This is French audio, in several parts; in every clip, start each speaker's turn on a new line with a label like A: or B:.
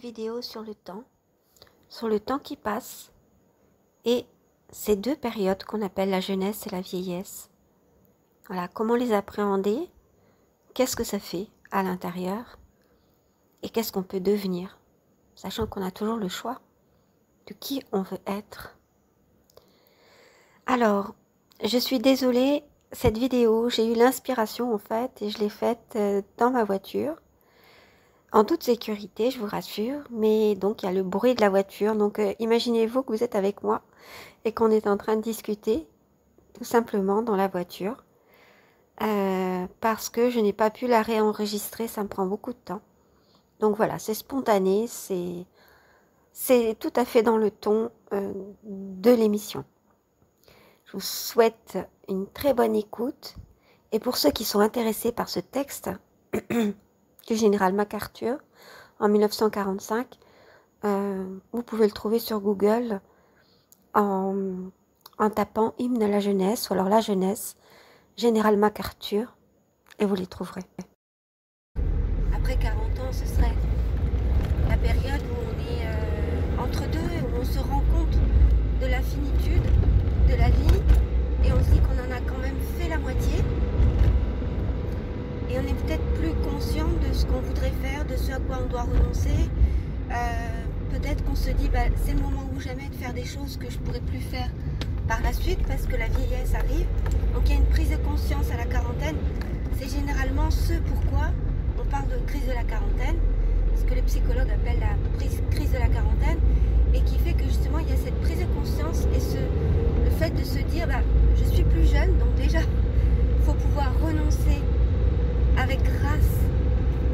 A: vidéo sur le temps qui passe et ces deux périodes qu'on appelle la jeunesse et la vieillesse. Voilà, comment les appréhender, qu'est-ce que ça fait à l'intérieur et qu'est-ce qu'on peut devenir, sachant qu'on a toujours le choix de qui on veut être. Alors, je suis désolée, cette vidéo, j'ai eu l'inspiration en fait et je l'ai faite dans ma voiture. En toute sécurité, je vous rassure, mais donc il y a le bruit de la voiture. Donc imaginez-vous que vous êtes avec moi et qu'on est en train de discuter tout simplement dans la voiture. Parce que je n'ai pas pu la réenregistrer, ça me prend beaucoup de temps. Donc voilà, c'est spontané, c'est tout à fait dans le ton de l'émission. Je vous souhaite une très bonne écoute. Et pour ceux qui sont intéressés par ce texte du général MacArthur en 1945, vous pouvez le trouver sur Google en tapant hymne à la jeunesse, ou alors la jeunesse, général MacArthur, et vous les trouverez. Après 40 ans, ce serait la période où on est entre deux, où on se rend compte de la finitude de la vie, et on se dit qu'on en a quand même fait la moitié. Et on est peut-être plus conscient de ce qu'on voudrait faire, de ce à quoi on doit renoncer. Peut-être qu'on se dit, c'est le moment ou jamais de faire des choses que je ne pourrais plus faire par la suite parce que la vieillesse arrive. Donc il y a une prise de conscience à la quarantaine. C'est généralement ce pourquoi on parle de crise de la quarantaine, ce que les psychologues appellent la crise de la quarantaine, et qui fait que justement il y a cette prise de conscience et le fait de se dire, je suis plus jeune, donc déjà il faut pouvoir renoncer avec grâce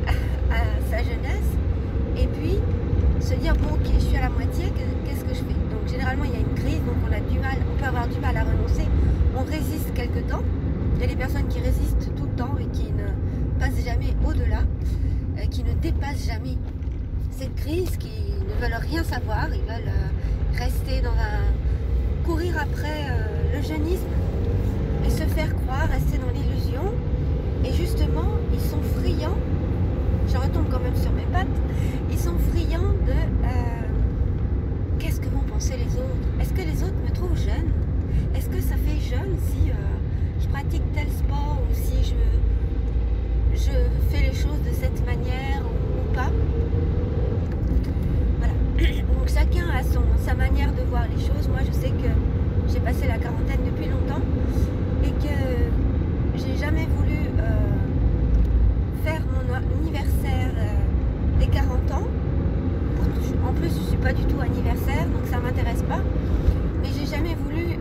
A: à sa jeunesse, et puis se dire bon ok, je suis à la moitié, qu'est-ce que je fais? Donc généralement il y a une crise, donc on peut avoir du mal à renoncer, on résiste quelque temps. Il y a des personnes qui résistent tout le temps et qui ne passent jamais au-delà, qui ne dépassent jamais cette crise, qui ne veulent rien savoir, ils veulent rester courir après le jeunisme et se faire croire, rester dans l'illusion. Et justement, ils sont friands, je retombe quand même sur mes pattes, ils sont friands de qu'est-ce que vont penser les autres? Est-ce que les autres me trouvent jeune? Est-ce que ça fait jeune si je pratique tel sport ou si je fais les choses de cette manière ou pas? Voilà. Donc chacun a sa manière de voir les choses. Moi je sais que j'ai passé la quarantaine depuis longtemps et que j'ai jamais voulu faire mon anniversaire des 40 ans. En plus, je suis pas du tout anniversaire, donc ça m'intéresse pas. Mais j'ai jamais voulu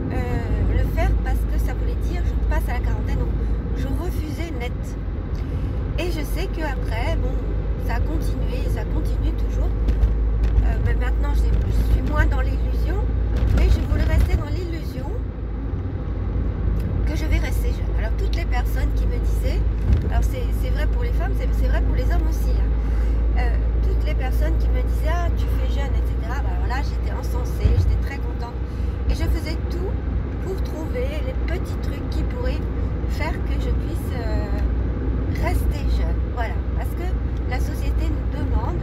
A: le faire parce que ça voulait dire je passe à la quarantaine, donc je refusais net. Et je sais qu'après, bon, ça a continué, ça continue toujours. Mais maintenant, je suis moins dans l'illusion, mais je voulais rester dans l'illusion que je vais rester jeune. Alors toutes les personnes qui me disaient, alors c'est vrai pour les femmes, c'est vrai pour les hommes aussi, hein. Toutes les personnes qui me disaient ah tu fais jeune, etc. Alors là j'étais encensée, j'étais très contente et je faisais tout pour trouver les petits trucs qui pourraient faire que je puisse rester jeune. Voilà, parce que la société nous demande,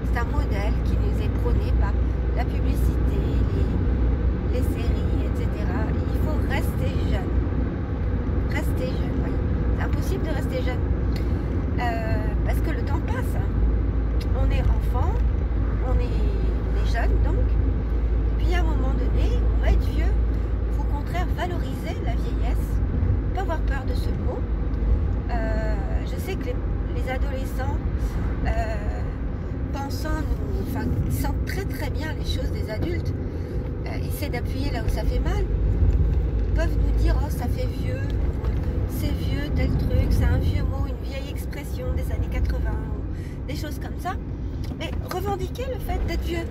A: c'est un modèle qui nous est prôné par la publicité, les séries, etc. Il faut rester jeune. Rester jeune, oui. C'est impossible de rester jeune. Parce que le temps passe. Hein. On est enfant, on est jeune donc. Puis à un moment donné, on va être vieux. Il faut au contraire valoriser la vieillesse. Pas avoir peur de ce mot. Je sais que les adolescents, sentent très très bien les choses des adultes. Essaient d'appuyer là où ça fait mal. Peuvent nous dire oh ça fait vieux, c'est vieux tel truc, c'est un vieux mot, une vieille expression des années 80, des choses comme ça. Mais revendiquer le fait d'être vieux,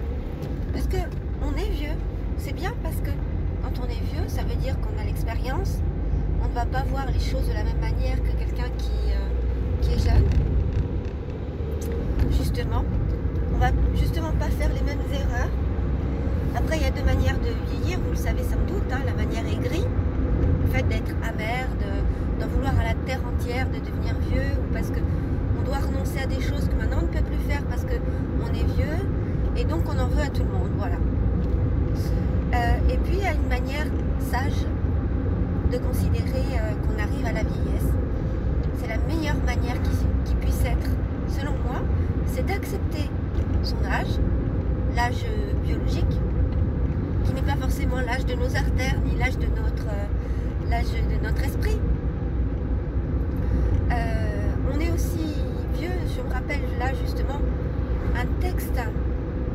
A: parce que on est vieux, c'est bien parce que quand on est vieux, ça veut dire qu'on a l'expérience, on ne va pas voir les choses de la même manière que quelqu'un qui est jeune. Justement, on va justement pas faire les mêmes erreurs. Après, il y a deux manières de vieillir, vous le savez sans doute, hein, la manière aigrie, le fait d'être amer, d'en vouloir à la terre entière, de devenir vieux, ou parce qu'on doit renoncer à des choses que maintenant on ne peut plus faire parce qu'on est vieux et donc on en veut à tout le monde, voilà. Et puis il y a une manière sage de considérer qu'on arrive à la vieillesse. C'est la meilleure manière qui puisse être, selon moi, c'est d'accepter son âge, l'âge biologique, qui n'est pas forcément l'âge de nos artères, ni l'âge de notre esprit. On est aussi vieux, je me rappelle là justement un texte,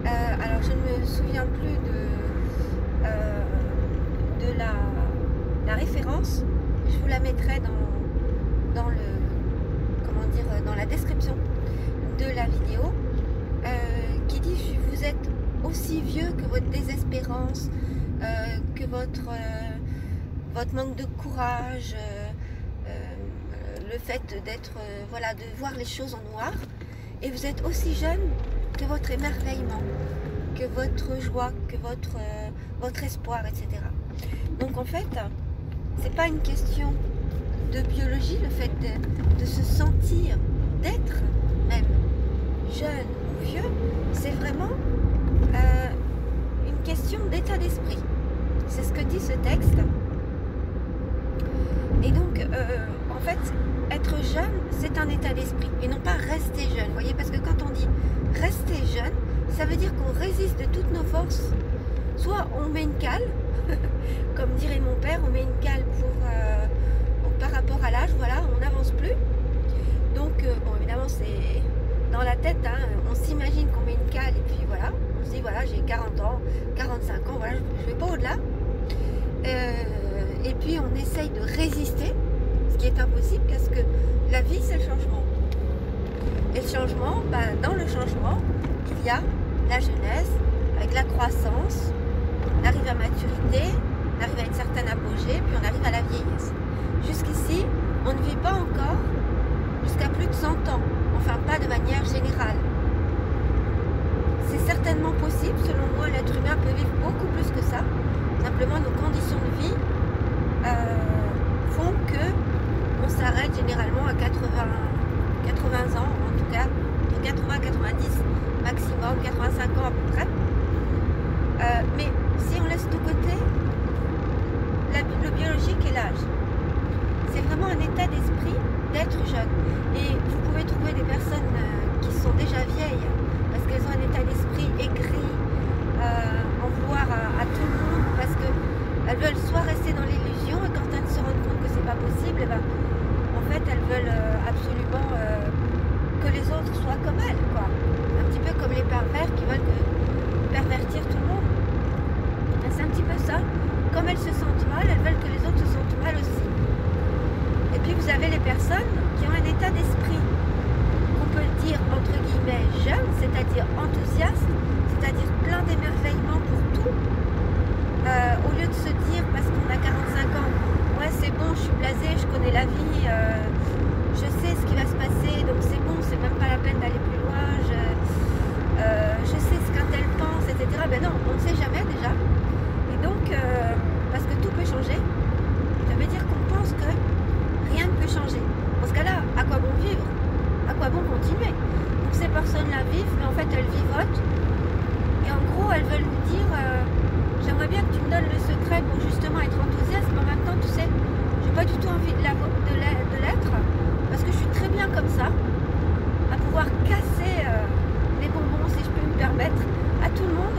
A: alors je ne me souviens plus de la référence, je vous la mettrai dans la description de la vidéo, qui dit vous êtes aussi vieux que votre désespérance, que votre manque de courage, le fait d'être, voilà, de voir les choses en noir, et vous êtes aussi jeune que votre émerveillement, que votre joie, que votre espoir, etc. Donc en fait, c'est pas une question de biologie, le fait de se sentir, d'être même jeune ou vieux, c'est vraiment une question d'état d'esprit. C'est ce que dit ce texte. Et donc, en fait, être jeune, c'est un état d'esprit et non pas rester jeune. Vous voyez, parce que quand on dit rester jeune, ça veut dire qu'on résiste de toutes nos forces. Soit on met une cale, comme dirait mon père, on met une cale par rapport à l'âge, voilà, on n'avance plus. Donc, bon, évidemment, c'est dans la tête, hein, on s'imagine qu'on met une cale et puis voilà, on se dit, voilà, j'ai 40 ans, 45 ans, voilà, je ne vais pas au-delà. Et puis, on essaye de résister, ce qui est impossible, parce que la vie, c'est le changement. Et le changement, ben, dans le changement, il y a la jeunesse, avec la croissance, on arrive à maturité, on arrive à une certaine apogée, puis on arrive à la vieillesse. Jusqu'ici, on ne vit pas encore jusqu'à plus de 100 ans, enfin pas de manière générale. C'est certainement possible, selon moi, l'être humain peut vivre beaucoup plus que ça. Simplement, nos conditions de vie font que on s'arrête généralement à 80 ans, en tout cas, entre 80 et 90 maximum, 85 ans à peu près. Mais si on laisse de côté le biologique et l'âge, c'est vraiment un état d'esprit d'être jeune. Et vous pouvez trouver des personnes qui sont déjà vieilles parce qu'elles ont un état d'esprit aigri, en vouloir à tout le monde, parce qu'elles veulent soit rester dans l'illusion, et quand elles se rendent compte que c'est pas possible, et ben, en fait elles veulent absolument que les autres soient comme elles, quoi. Un petit peu comme les pervers qui veulent pervertir tout le monde. C'est un petit peu ça. Comme elles se sentent mal, elles veulent que les autres se sentent mal aussi. Et puis vous avez les personnes qui ont un état d'esprit qu'on peut dire entre guillemets jeune, c'est-à-dire enthousiaste, c'est-à-dire plein d'émerveillement pour tout. Au lieu de se dire, parce qu'on a 45 ans, ouais c'est bon, je suis blasé, je connais la vie, je sais ce qui va se passer, donc c'est bon, c'est même pas la peine d'aller plus loin, je sais ce qu'un tel pense, etc. Ben non, on ne sait jamais déjà. Et donc, parce que tout peut changer, ça veut dire qu'on pense que rien ne peut changer. Dans ce cas-là, à quoi bon vivre? À quoi bon continuer? Donc ces personnes-là vivent, mais en fait elles vivotent. Et en gros, elles veulent nous dire, j'aimerais bien que tu me donnes le secret pour justement être enthousiaste, mais en même temps, tu sais, j'ai pas du tout envie de l'être, parce que je suis très bien comme ça, à pouvoir casser les bonbons, si je peux me permettre, à tout le monde,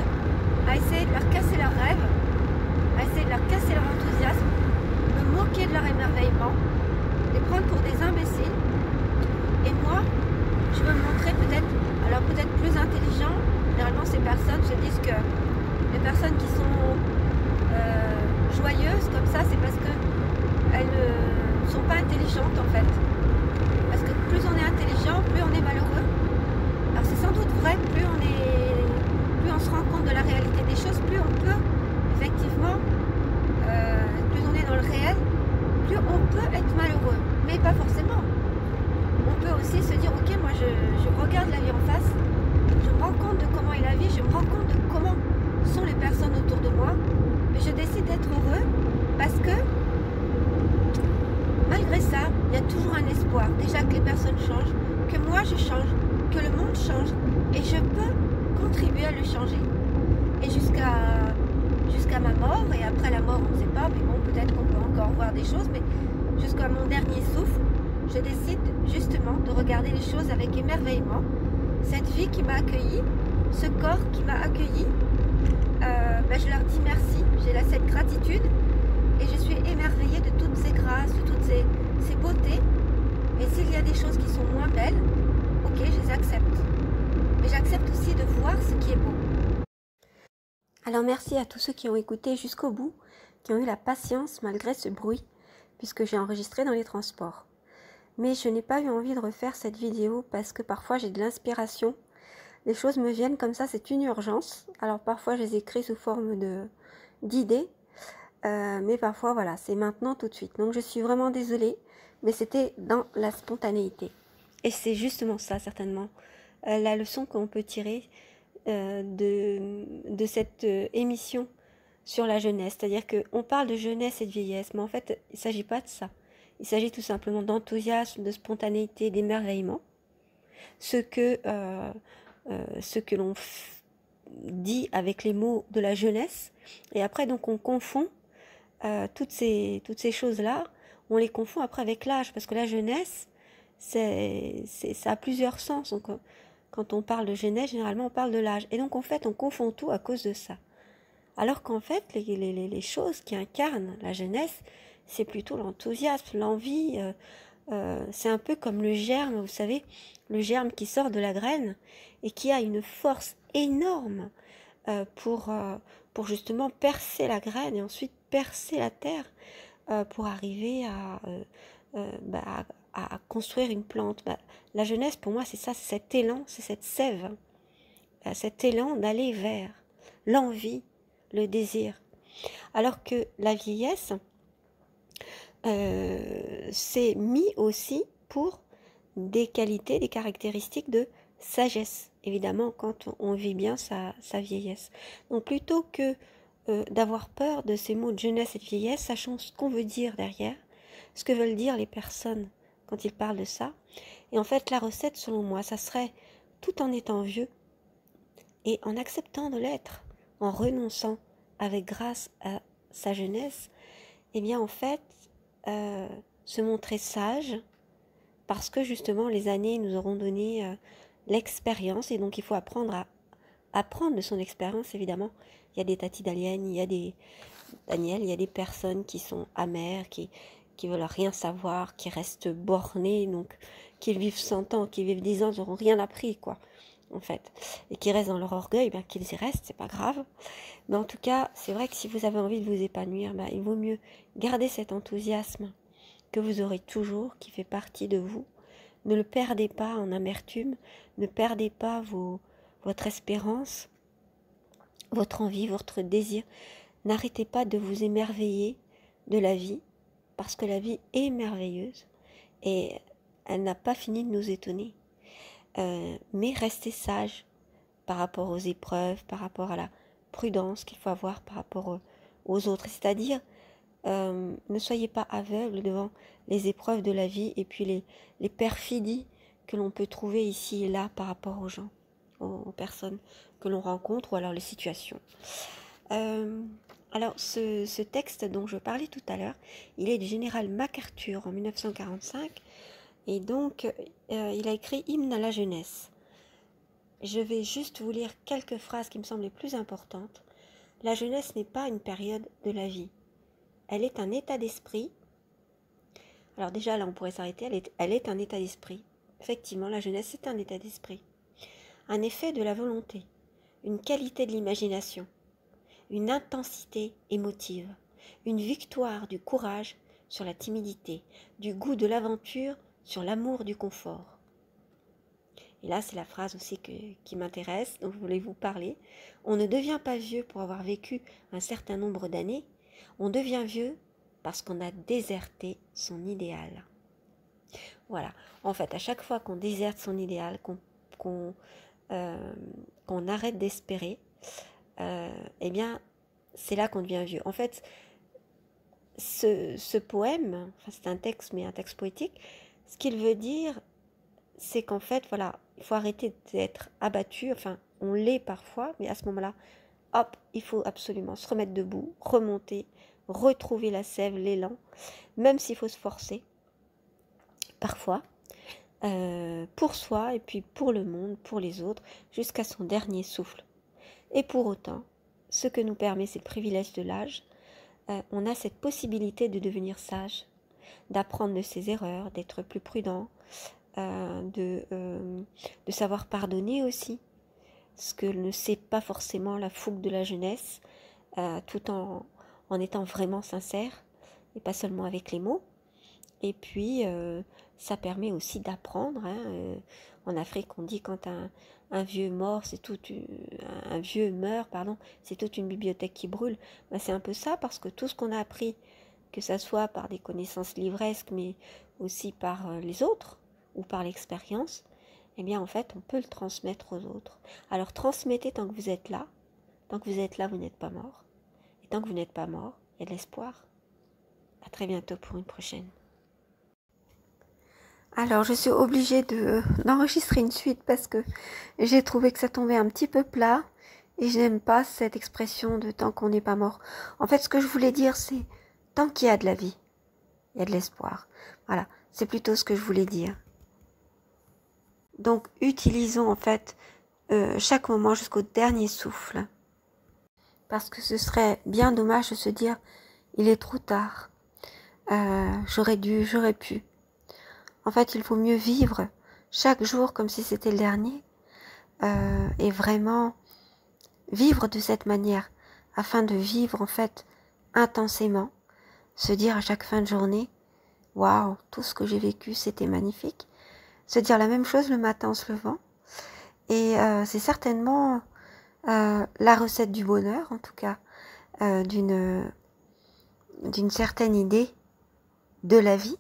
A: à essayer de leur casser leurs rêves, à essayer de leur casser leur enthousiasme, me moquer de leur émerveillement, les prendre pour des imbéciles. Et moi, je veux me montrer peut-être plus intelligent. Généralement, ces personnes se disent que les personnes qui sont joyeuses comme ça, c'est parce qu'elles ne sont pas intelligentes en fait. Parce que plus on est intelligent, plus on est malheureux. Alors c'est sans doute vrai, plus on se rend compte de la réalité des choses, plus on peut, effectivement, plus on est dans le réel, plus on peut être malheureux. Mais pas forcément. On peut aussi se dire, ok, moi je regarde la vie en face, je me rends compte de comment est la vie, je me rends compte de comment sont les personnes autour de moi, mais je décide d'être heureux parce que, malgré ça, il y a toujours un espoir. Déjà que les personnes changent, que moi moi je change, que le monde change, et je peux contribuer à le changer. Et jusqu'à ma mort, et après la mort on ne sait pas, mais bon, peut-être qu'on peut encore voir des choses, mais jusqu'à mon dernier souffle, je décide justement de regarder les choses avec émerveillement. Cette vie qui m'a accueilli, ce corps qui m'a accueilli, je leur dis merci, j'ai cette gratitude et je suis émerveillée de toutes ces grâces, de toutes ces beautés. Et s'il y a des choses qui sont moins belles, ok, je les accepte. Mais j'accepte aussi de voir ce qui est beau. Alors merci à tous ceux qui ont écouté jusqu'au bout, qui ont eu la patience malgré ce bruit, puisque j'ai enregistré dans les transports. Mais je n'ai pas eu envie de refaire cette vidéo parce que parfois j'ai de l'inspiration. Les choses me viennent comme ça, c'est une urgence. Alors parfois je les écris sous forme d'idées, mais parfois voilà, c'est maintenant tout de suite. Donc je suis vraiment désolée, mais c'était dans la spontanéité. Et c'est justement ça certainement, la leçon qu'on peut tirer de cette émission sur la jeunesse. C'est-à-dire qu'on parle de jeunesse et de vieillesse, mais en fait il ne s'agit pas de ça. Il s'agit tout simplement d'enthousiasme, de spontanéité, d'émerveillement. Ce que l'on dit avec les mots de la jeunesse. Et après, donc, on confond toutes ces choses-là, on les confond après avec l'âge. Parce que la jeunesse, ça a plusieurs sens. Donc, quand on parle de jeunesse, généralement, on parle de l'âge. Et donc, en fait, on confond tout à cause de ça. Alors qu'en fait, les choses qui incarnent la jeunesse, c'est plutôt l'enthousiasme, l'envie. C'est un peu comme le germe, vous savez, le germe qui sort de la graine et qui a une force énorme pour justement percer la graine et ensuite percer la terre pour arriver à construire une plante. La jeunesse, pour moi, c'est ça, c'est cet élan, c'est cette sève, cet élan d'aller vers l'envie, le désir. Alors que la vieillesse, c'est mis aussi pour des qualités, des caractéristiques de sagesse, évidemment quand on vit bien sa vieillesse. Donc plutôt que d'avoir peur de ces mots de jeunesse et de vieillesse, sachons ce qu'on veut dire derrière, ce que veulent dire les personnes quand ils parlent de ça. Et en fait, la recette, selon moi, ça serait, tout en étant vieux et en acceptant de l'être, en renonçant avec grâce à sa jeunesse, eh bien en fait, se montrer sage, parce que justement les années nous auront donné l'expérience, et donc il faut apprendre à apprendre de son expérience. Évidemment, il y a des tatis d'aliens, il y a des personnes qui sont amères, qui veulent rien savoir, qui restent bornées, donc qui vivent 100 ans, qui vivent 10 ans, ils n'auront rien appris, quoi, en fait, et qui restent dans leur orgueil, bien qu'ils y restent, c'est pas grave. Mais en tout cas, c'est vrai que si vous avez envie de vous épanouir, il vaut mieux garder cet enthousiasme que vous aurez toujours, qui fait partie de vous. Ne le perdez pas en amertume, ne perdez pas votre espérance, votre envie, votre désir. N'arrêtez pas de vous émerveiller de la vie, parce que la vie est merveilleuse et elle n'a pas fini de nous étonner. Mais restez sage par rapport aux épreuves, par rapport à la prudence qu'il faut avoir par rapport aux autres. C'est-à-dire, ne soyez pas aveugles devant les épreuves de la vie et puis les perfidies que l'on peut trouver ici et là par rapport aux gens, aux personnes que l'on rencontre ou alors les situations. Alors ce texte dont je parlais tout à l'heure, il est du général MacArthur en 1945 et donc il a écrit Hymne à la jeunesse. Je vais juste vous lire quelques phrases qui me semblent les plus importantes. La jeunesse n'est pas une période de la vie. Elle est un état d'esprit. Alors déjà, là, on pourrait s'arrêter. Elle est un état d'esprit. Effectivement, la jeunesse est un état d'esprit. Un effet de la volonté, une qualité de l'imagination, une intensité émotive, une victoire du courage sur la timidité, du goût de l'aventure sur l'amour du confort. Et là, c'est la phrase aussi qui m'intéresse, dont je voulais vous parler. On ne devient pas vieux pour avoir vécu un certain nombre d'années. On devient vieux parce qu'on a déserté son idéal. Voilà. En fait, à chaque fois qu'on déserte son idéal, qu'on arrête d'espérer, eh bien, c'est là qu'on devient vieux. En fait, ce poème, enfin, c'est un texte, mais un texte poétique, ce qu'il veut dire,
B: c'est qu'en fait, voilà, il faut arrêter d'être abattu, enfin, on l'est parfois, mais à ce moment-là, hop, il faut absolument se remettre debout, remonter, retrouver la sève, l'élan, même s'il faut se forcer, parfois, pour soi et puis pour le monde, pour les autres, jusqu'à son dernier souffle. Et pour autant, ce que nous permet, c'est le privilège de l'âge, on a cette possibilité de devenir sage, d'apprendre de ses erreurs, d'être plus prudent, de savoir pardonner aussi, ce que ne sait pas forcément la fougue de la jeunesse, tout en étant vraiment sincère, et pas seulement avec les mots. Et puis, ça permet aussi d'apprendre. En Afrique, on dit quand un vieux mort, un vieux meurt, pardon, c'est toute une bibliothèque qui brûle. Ben, c'est un peu ça, parce que tout ce qu'on a appris, que ça soit par des connaissances livresques, mais aussi par les autres, ou par l'expérience, eh bien en fait, on peut le transmettre aux autres. Alors transmettez tant que vous êtes là. Tant que vous êtes là, vous n'êtes pas mort. Et tant que vous n'êtes pas mort, il y a de l'espoir. À très bientôt pour une prochaine. Alors, je suis obligée d'enregistrer une suite parce que j'ai trouvé que ça tombait un petit peu plat et je n'aime pas cette expression de tant qu'on n'est pas mort. En fait, ce que je voulais dire, c'est tant qu'il y a de la vie, il y a de l'espoir. Voilà, c'est plutôt ce que je voulais dire. Donc, utilisons en fait chaque moment jusqu'au dernier souffle. Parce que ce serait bien dommage de se dire, il est trop tard, j'aurais dû, j'aurais pu. En fait, il faut mieux vivre chaque jour comme si c'était le dernier et vraiment vivre de cette manière afin de vivre en fait intensément, se dire à chaque fin de journée, waouh, tout ce que j'ai vécu, c'était magnifique. Se dire la même chose le matin en se levant et c'est certainement la recette du bonheur, en tout cas d'une certaine idée de la vie.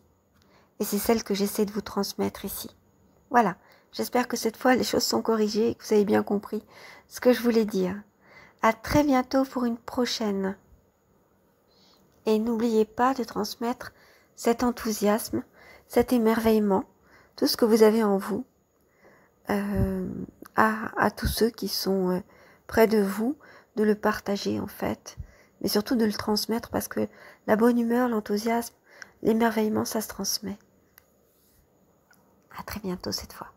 B: Et c'est celle que j'essaie de vous transmettre ici. Voilà, j'espère que cette fois les choses sont corrigées et que vous avez bien compris ce que je voulais dire. À très bientôt pour une prochaine. Et n'oubliez pas de transmettre cet enthousiasme, cet émerveillement, tout ce que vous avez en vous, à tous ceux qui sont près de vous, de le partager en fait, mais surtout de le transmettre parce que la bonne humeur, l'enthousiasme, l'émerveillement, ça se transmet. À très bientôt cette fois.